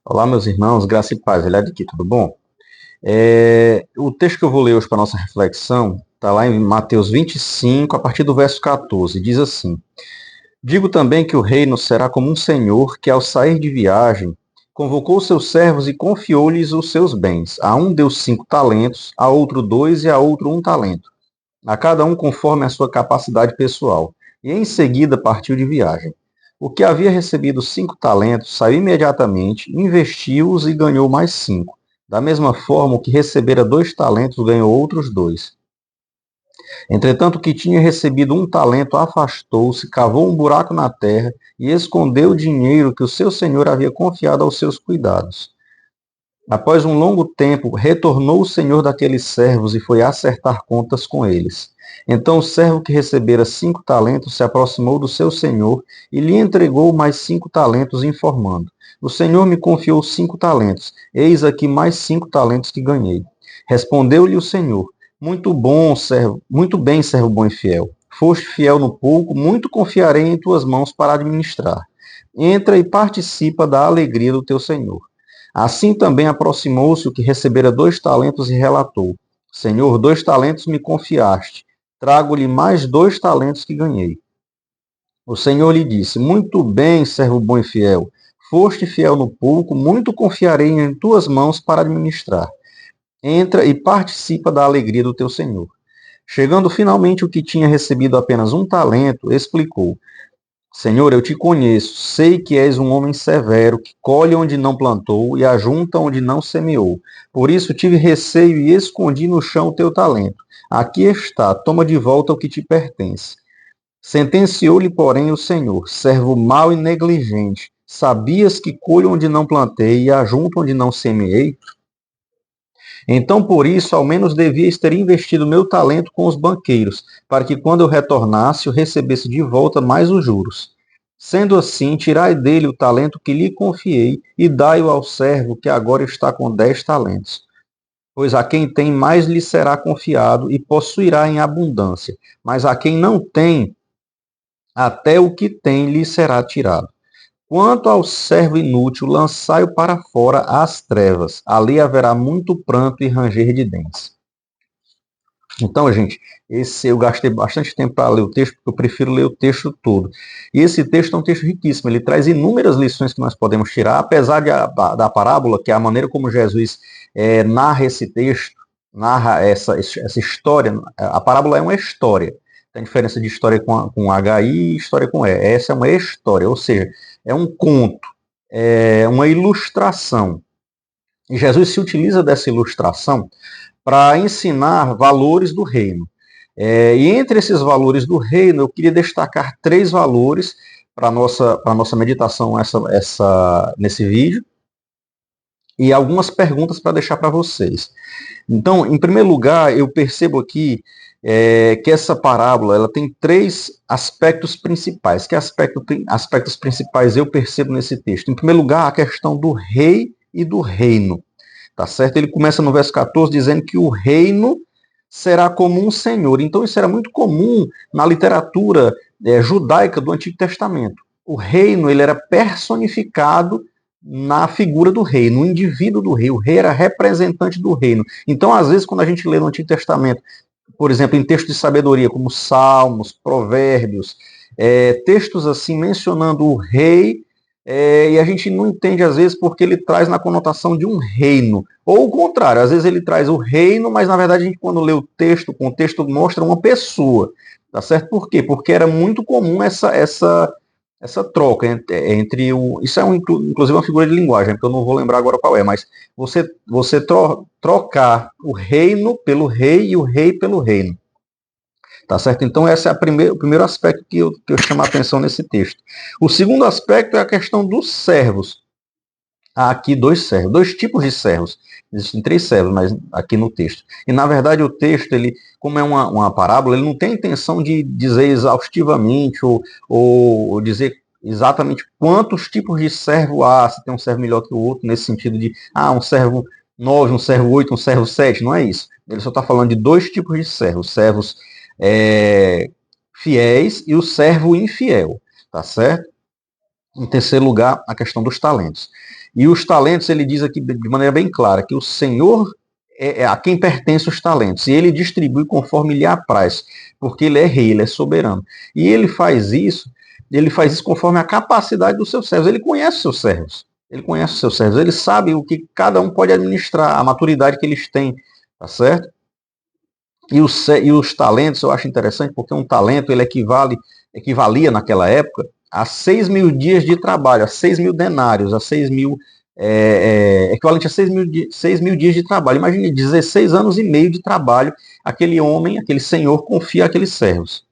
Olá, meus irmãos, graça e paz, ele é de aqui, tudo bom? O texto que eu vou ler hoje para nossa reflexão está lá em Mateus 25, a partir do verso 14, diz assim: Digo também que o reino será como um senhor que, ao sair de viagem, convocou seus servos e confiou-lhes os seus bens. A um deu 5 talentos, a outro 2 e a outro 1 talento, a cada um conforme a sua capacidade pessoal. E em seguida partiu de viagem. O que havia recebido 5 talentos saiu imediatamente, investiu-os e ganhou mais 5. Da mesma forma, o que recebera 2 talentos ganhou outros 2. Entretanto, o que tinha recebido 1 talento afastou-se, cavou um buraco na terra e escondeu o dinheiro que o seu senhor havia confiado aos seus cuidados. Após um longo tempo, retornou o senhor daqueles servos e foi acertar contas com eles. Então o servo que recebera 5 talentos se aproximou do seu senhor e lhe entregou mais 5 talentos, informando: O senhor me confiou 5 talentos, eis aqui mais 5 talentos que ganhei. Respondeu-lhe o senhor: Muito bom, servo, muito bem, servo bom e fiel. Foste fiel no pouco, muito confiarei em tuas mãos para administrar. Entra e participa da alegria do teu senhor. Assim também aproximou-se o que recebera 2 talentos e relatou: Senhor, 2 talentos me confiaste. Trago-lhe mais 2 talentos que ganhei. O Senhor lhe disse: Muito bem, servo bom e fiel. Foste fiel no pouco, muito confiarei em tuas mãos para administrar. Entra e participa da alegria do teu Senhor. Chegando finalmente o que tinha recebido apenas 1 talento, explicou: Senhor, eu te conheço, sei que és um homem severo, que colhe onde não plantou e ajunta onde não semeou. Por isso tive receio e escondi no chão o teu talento. Aqui está, toma de volta o que te pertence. Sentenciou-lhe, porém, o Senhor: servo mau e negligente, sabias que colho onde não plantei e ajunto onde não semeei? Então, por isso, ao menos devias ter investido meu talento com os banqueiros, para que quando eu retornasse, eu recebesse de volta mais os juros. Sendo assim, tirai dele o talento que lhe confiei e dai-o ao servo que agora está com 10 talentos. Pois a quem tem mais lhe será confiado e possuirá em abundância, mas a quem não tem, até o que tem lhe será tirado. Quanto ao servo inútil, lançai-o para fora às trevas. Ali haverá muito pranto e ranger de dentes. Então, gente, esse eu gastei bastante tempo para ler o texto, porque eu prefiro ler o texto todo. E esse texto é um texto riquíssimo, ele traz inúmeras lições que nós podemos tirar, apesar da parábola, que é a maneira como Jesus narra esse texto, narra essa história. A parábola é uma história. Tem diferença de história com HI e história com E. Essa é uma história, ou seja, é um conto, é uma ilustração. E Jesus se utiliza dessa ilustração para ensinar valores do reino. E entre esses valores do reino, eu queria destacar 3 valores para a nossa meditação nesse vídeo e algumas perguntas para deixar para vocês. Então, em primeiro lugar, eu percebo aqui que essa parábola ela tem 3 aspectos principais. Que aspectos principais eu percebo nesse texto? Em primeiro lugar, a questão do rei e do reino. Tá certo? Ele começa no verso 14 dizendo que o reino será como um senhor. Então isso era muito comum na literatura judaica do Antigo Testamento. O reino ele era personificado na figura do rei, no indivíduo do rei. O rei era representante do reino. Então, às vezes, quando a gente lê no Antigo Testamento, por exemplo, em textos de sabedoria, como Salmos, Provérbios, textos assim mencionando o rei, e a gente não entende, às vezes, porque ele traz na conotação de um reino. Ou o contrário, às vezes ele traz o reino, mas na verdade a gente, quando lê o contexto mostra uma pessoa. Tá certo? Por quê? Porque era muito comum essa troca entre o. Isso é inclusive uma figura de linguagem, que eu não vou lembrar agora qual é, mas você trocar o reino pelo rei e o rei pelo reino. Tá certo? Então, esse é o primeiro aspecto que eu chamo a atenção nesse texto. O segundo aspecto é a questão dos servos. Há aqui 2 servos, 2 tipos de servos. Existem 3 servos mas aqui no texto. E, na verdade, o texto, ele, como é uma parábola, ele não tem a intenção de dizer exaustivamente ou dizer exatamente quantos tipos de servo há, se tem um servo melhor que o outro, nesse sentido de, um servo 9, um servo 8, um servo 7, não é isso. Ele só está falando de 2 tipos de servos fiéis e o servo infiel, tá certo? Em terceiro lugar, a questão dos talentos. E os talentos, ele diz aqui de maneira bem clara, que o Senhor é a quem pertence os talentos, e ele distribui conforme lhe apraz, porque ele é rei, ele é soberano. E ele faz isso conforme a capacidade dos seus servos. Ele conhece os seus servos. Ele conhece os seus servos. Ele sabe o que cada um pode administrar, a maturidade que eles têm, tá certo? E os talentos, eu acho interessante, porque um talento, ele equivalia naquela época a 6.000 dias de trabalho, a 6.000 denários, a 6.000, equivalente a 6.000 dias de trabalho. Imagine 16 anos e meio de trabalho, aquele homem, aquele senhor confia àqueles servos.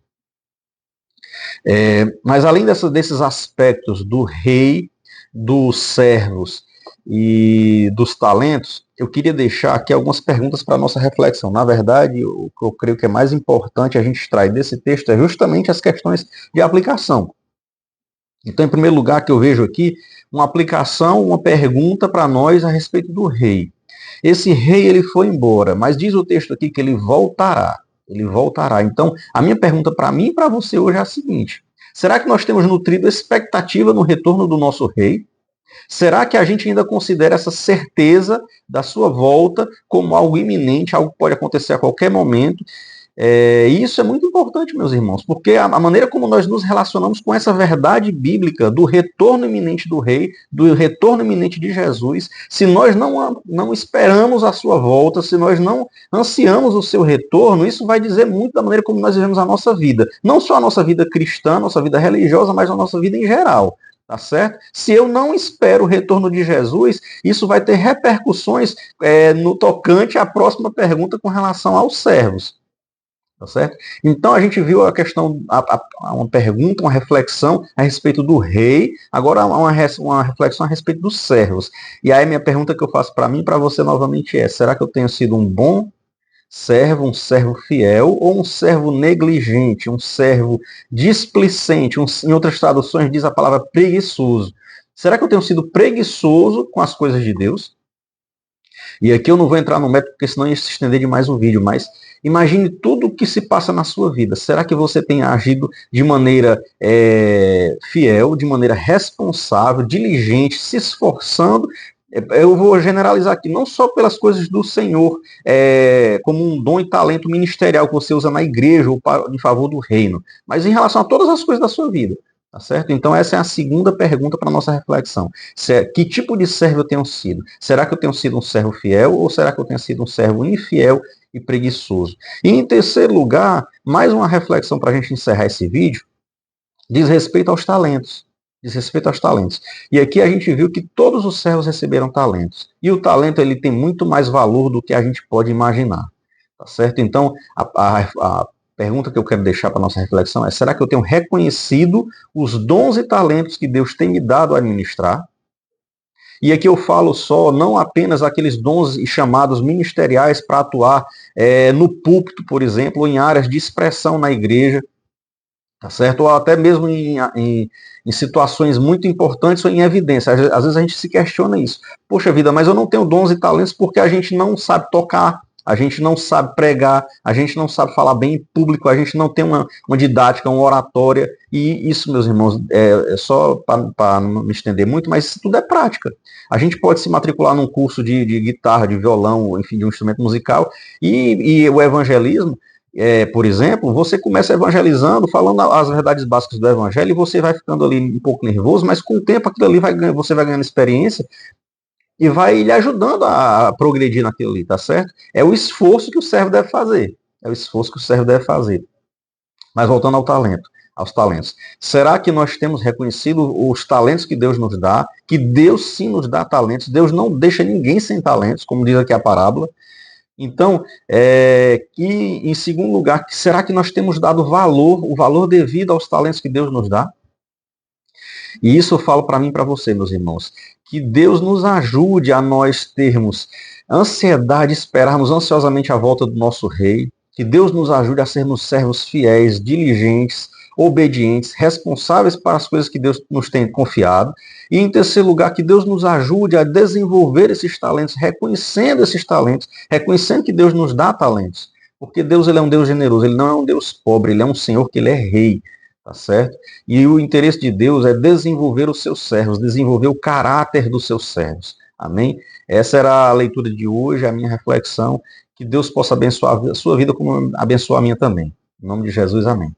Mas além desses aspectos do rei, dos servos e dos talentos, eu queria deixar aqui algumas perguntas para a nossa reflexão. Na verdade, o que eu creio que é mais importante a gente extrair desse texto é justamente as questões de aplicação. Então, em primeiro lugar, que eu vejo aqui uma aplicação, uma pergunta para nós a respeito do rei. Esse rei, ele foi embora, mas diz o texto aqui que ele voltará. Ele voltará. Então, a minha pergunta para mim e para você hoje é a seguinte: será que nós temos nutrido expectativa no retorno do nosso rei? Será que a gente ainda considera essa certeza da sua volta como algo iminente, algo que pode acontecer a qualquer momento? E isso é muito importante, meus irmãos, porque a maneira como nós nos relacionamos com essa verdade bíblica do retorno iminente do rei, do retorno iminente de Jesus, se nós não esperamos a sua volta, se nós não ansiamos o seu retorno, isso vai dizer muito da maneira como nós vivemos a nossa vida. Não só a nossa vida cristã, a nossa vida religiosa, mas a nossa vida em geral. Tá certo? Se eu não espero o retorno de Jesus, isso vai ter repercussões no tocante à próxima pergunta com relação aos servos. Tá certo? Então a gente viu a questão, uma pergunta, uma reflexão a respeito do rei, agora uma reflexão a respeito dos servos. E aí minha pergunta que eu faço para mim e para você novamente é: será que eu tenho sido um bom servo, um servo fiel, ou um servo negligente, um servo displicente, em outras traduções diz a palavra preguiçoso? Será que eu tenho sido preguiçoso com as coisas de Deus? E aqui eu não vou entrar no método, porque senão ia se estender demais o vídeo, mas imagine tudo o que se passa na sua vida. Será que você tem agido de maneira fiel, de maneira responsável, diligente, se esforçando? Eu vou generalizar aqui, não só pelas coisas do Senhor, como um dom e talento ministerial que você usa na igreja ou em favor do reino, mas em relação a todas as coisas da sua vida. Tá certo? Então essa é a segunda pergunta para a nossa reflexão. Que tipo de servo eu tenho sido? Será que eu tenho sido um servo fiel ou será que eu tenho sido um servo infiel e preguiçoso? E em terceiro lugar, mais uma reflexão para a gente encerrar esse vídeo, diz respeito aos talentos. Diz respeito aos talentos. E aqui a gente viu que todos os servos receberam talentos. E o talento ele tem muito mais valor do que a gente pode imaginar. Tá certo? Então, a pergunta que eu quero deixar para a nossa reflexão é: será que eu tenho reconhecido os dons e talentos que Deus tem me dado a administrar? E aqui eu falo só, não apenas aqueles dons e chamados ministeriais para atuar no púlpito, por exemplo, ou em áreas de expressão na igreja, tá certo? Ou até mesmo em situações muito importantes ou em evidência. Às vezes a gente se questiona isso. Poxa vida, mas eu não tenho dons e talentos porque a gente não sabe tocar, a gente não sabe pregar, a gente não sabe falar bem em público, a gente não tem uma didática, uma oratória. E isso, meus irmãos, é só para não me estender muito, mas isso tudo é prática. A gente pode se matricular num curso de guitarra, de violão, enfim, de um instrumento musical, e o evangelismo, por exemplo, você começa evangelizando, falando as verdades básicas do evangelho, e você vai ficando ali um pouco nervoso, mas com o tempo aquilo ali você vai ganhando experiência e vai lhe ajudando a progredir naquilo ali, tá certo? É o esforço que o servo deve fazer. É o esforço que o servo deve fazer. Mas voltando aos talentos. Será que nós temos reconhecido os talentos que Deus nos dá? Que Deus sim nos dá talentos. Deus não deixa ninguém sem talentos, como diz aqui a parábola. Então, em segundo lugar, será que nós temos dado o valor devido aos talentos que Deus nos dá? E isso eu falo para mim e para você, meus irmãos. Que Deus nos ajude a nós termos ansiedade, esperarmos ansiosamente a volta do nosso Rei. Que Deus nos ajude a sermos servos fiéis, diligentes, obedientes, responsáveis para as coisas que Deus nos tem confiado. E em terceiro lugar, que Deus nos ajude a desenvolver esses talentos, reconhecendo que Deus nos dá talentos. Porque Deus ele é um Deus generoso, ele não é um Deus pobre, ele é um Senhor que ele é rei. tá certo? E o interesse de Deus é desenvolver os seus servos, desenvolver o caráter dos seus servos. Amém? Essa era a leitura de hoje, a minha reflexão. Que Deus possa abençoar a sua vida como abençoar a minha também. Em nome de Jesus, amém.